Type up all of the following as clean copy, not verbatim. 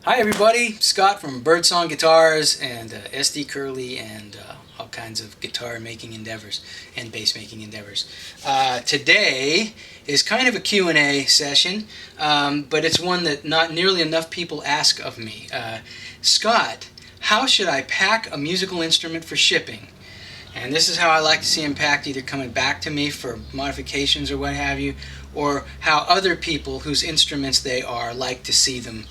Hi everybody, Scott from Birdsong Guitars and SD Curly and all kinds of guitar making endeavors and bass making endeavors. Today is kind of a Q&A session, but it's one that not nearly enough people ask of me. Scott, how should I pack a musical instrument for shipping? And this is how I like to see them packed, either coming back to me for modifications or what have you, or how other people whose instruments they are like to see them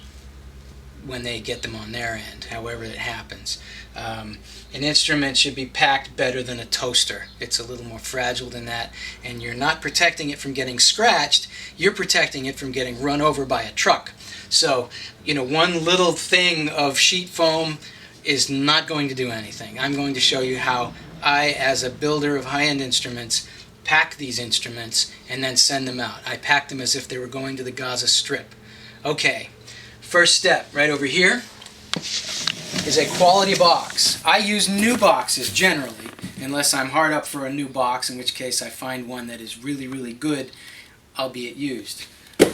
when they get them on their end, however it happens. An instrument should be packed better than a toaster. It's a little more fragile than that, and you're not protecting it from getting scratched, you're protecting it from getting run over by a truck. So, one little thing of sheet foam is not going to do anything. I'm going to show you how I, as a builder of high-end instruments, pack these instruments and then send them out. I pack them as if they were going to the Gaza Strip. Okay. First step, right over here, is a quality box. I use new boxes generally, unless I'm hard up for a new box, in which case I find one that is really, really good, albeit used. It's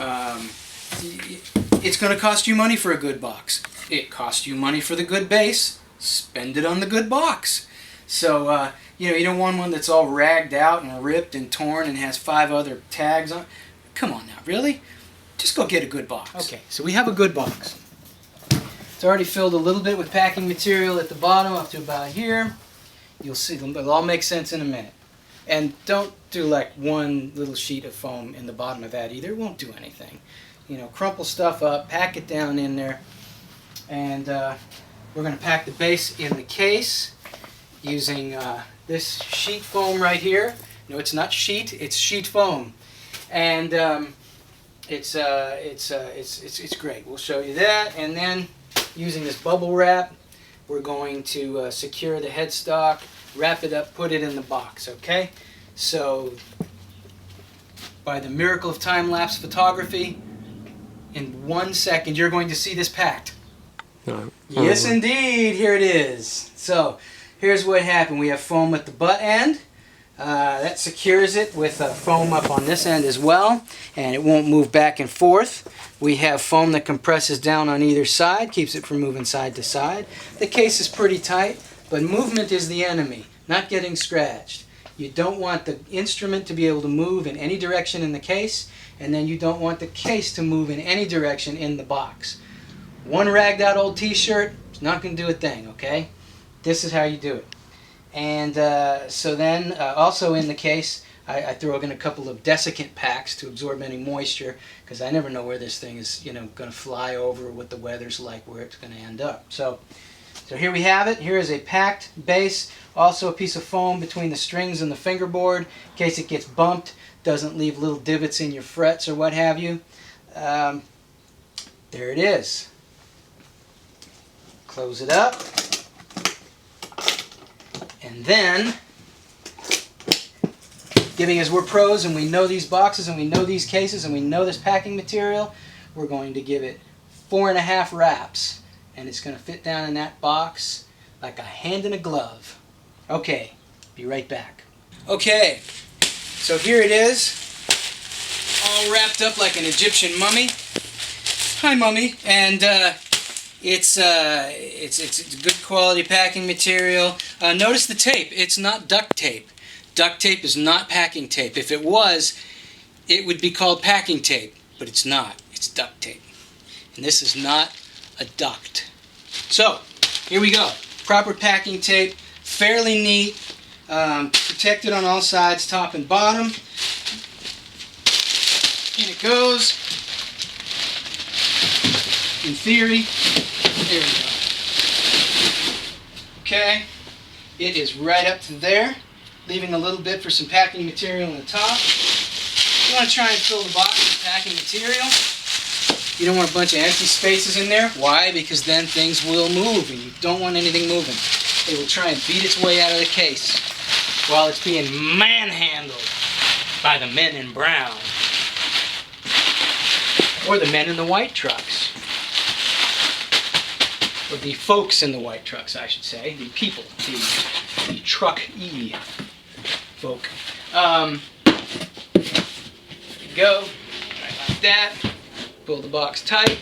going to cost you money for a good box. It costs you money for the good bass. Spend it on the good box. So, you don't want one that's all ragged out and ripped and torn and has 5 other tags on. Come on now, really? Just go get a good box. Okay, so we have a good box. It's already filled a little bit with packing material at the bottom up to about here. You'll see them, it'll all make sense in a minute. And don't do like one little sheet of foam in the bottom of that either. It won't do anything. Crumple stuff up, pack it down in there, and we're going to pack the bass in the case using this sheet foam right here. No, it's not sheet, it's sheet foam. And it's great. We'll show you that, and then using this bubble wrap, we're going to secure the headstock, wrap it up, put it in the box. Okay, so by the miracle of time-lapse photography, in 1 second you're going to see this packed. Yes, indeed. Here it is. So here's what happened. We have foam at the butt end. That secures it with foam up on this end as well, and it won't move back and forth. We have foam that compresses down on either side, keeps it from moving side to side. The case is pretty tight, but movement is the enemy, not getting scratched. You don't want the instrument to be able to move in any direction in the case, and then you don't want the case to move in any direction in the box. One ragged out old t-shirt is not going to do a thing, okay? This is how you do it. And so then, also in the case, I throw in a couple of desiccant packs to absorb any moisture, because I never know where this thing is, going to fly over, what the weather's like, where it's going to end up. So here we have it. Here is a packed bass, also a piece of foam between the strings and the fingerboard, in case it gets bumped, doesn't leave little divots in your frets or what have you. There it is. Close it up. And then, giving as we're pros and we know these boxes and we know these cases and we know this packing material, we're going to give it 4.5 wraps. And it's going to fit down in that box like a hand in a glove. Okay, be right back. Okay, so here it is, all wrapped up like an Egyptian mummy. Hi, mummy. And it's good quality packing material. Notice the tape. It's not duct tape. Duct tape is not packing tape. If it was, it would be called packing tape, but it's not. It's duct tape. And this is not a duct. So, here we go. Proper packing tape, fairly neat, protected on all sides, top and bottom. In it goes. In theory, there we go. Okay, it is right up to there, leaving a little bit for some packing material on the top. You want to try and fill the box with packing material. You don't want a bunch of empty spaces in there. Why? Because then things will move, and you don't want anything moving. It will try and beat its way out of the case while it's being manhandled by the men in brown. Or the men in the white trucks. Or the folks in the white trucks, I should say. The people. The truck-y folk. There you go. Right like that. Pull the box tight.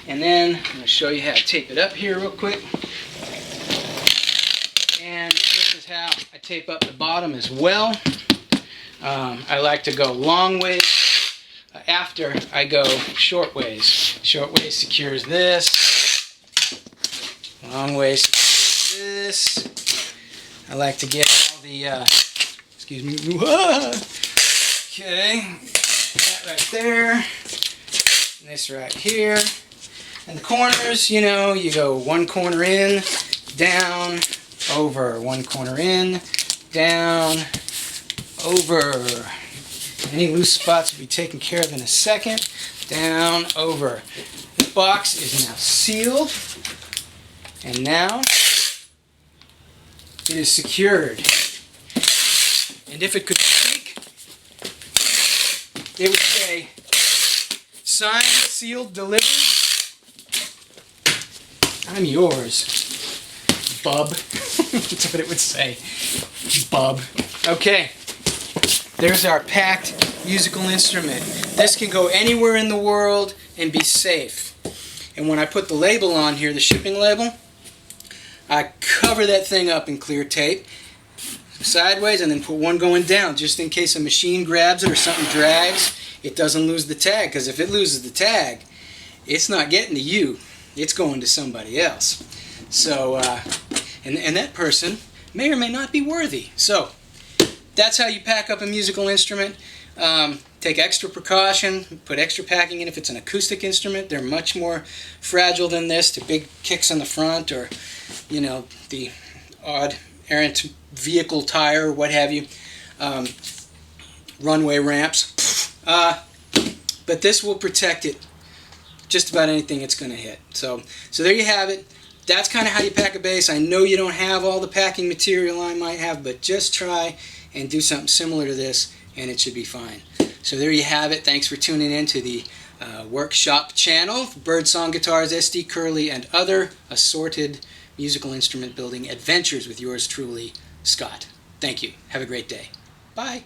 And then I'm going to show you how to tape it up here real quick. And this is how I tape up the bottom as well. I like to go long ways after I go short ways. Short ways secures this. Long ways secures this. I like to get all the, excuse me, okay, that right there, and this right here. And the corners, you know, you go one corner in, down, over, one corner in, down, over. Any loose spots will be taken care of in a second. Down, over. The box is now sealed, and now it is secured. And if it could speak, it would say, signed, sealed, delivered. I'm yours, bub. That's what it would say, bub. Okay, there's our packed musical instrument. This can go anywhere in the world and be safe. And when I put the label on here, the shipping label, I cover that thing up in clear tape, sideways, and then put one going down, just in case a machine grabs it or something drags, it doesn't lose the tag. Because if it loses the tag, it's not getting to you. It's going to somebody else. So, and that person may or may not be worthy. So, that's how you pack up a musical instrument. Take extra precaution, put extra packing in if it's an acoustic instrument. They're much more fragile than this, to big kicks on the front, or, you know, the odd errant vehicle tire or what have you. Runway ramps. But this will protect it just about anything it's going to hit. So there you have it. That's kind of how you pack a bass. I know you don't have all the packing material I might have, but just try and do something similar to this, and it should be fine. So there you have it. Thanks for tuning in to the Workshop channel, Birdsong Guitars, SD Curly, and other assorted musical instrument building adventures with yours truly, Scott. Thank you. Have a great day. Bye.